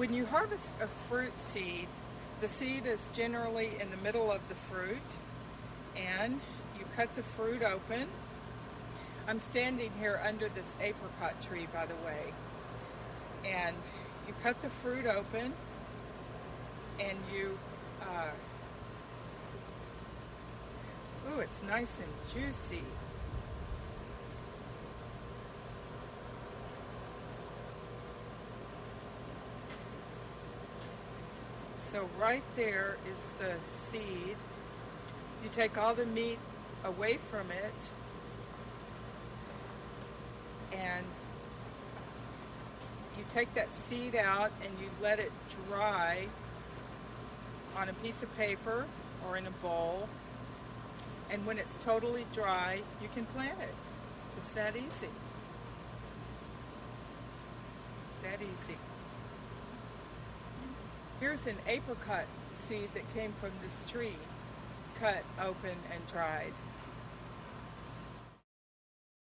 When you harvest a fruit seed, the seed is generally in the middle of the fruit, and you cut the fruit open. I'm standing here under this apricot tree, by the way, and you cut the fruit open, and you, ooh, it's nice and juicy. So right there is the seed. You take all the meat away from it, and you take that seed out and you let it dry on a piece of paper or in a bowl. And when it's totally dry, you can plant it. It's that easy. It's that easy. Here's an apricot seed that came from this tree, cut open and dried.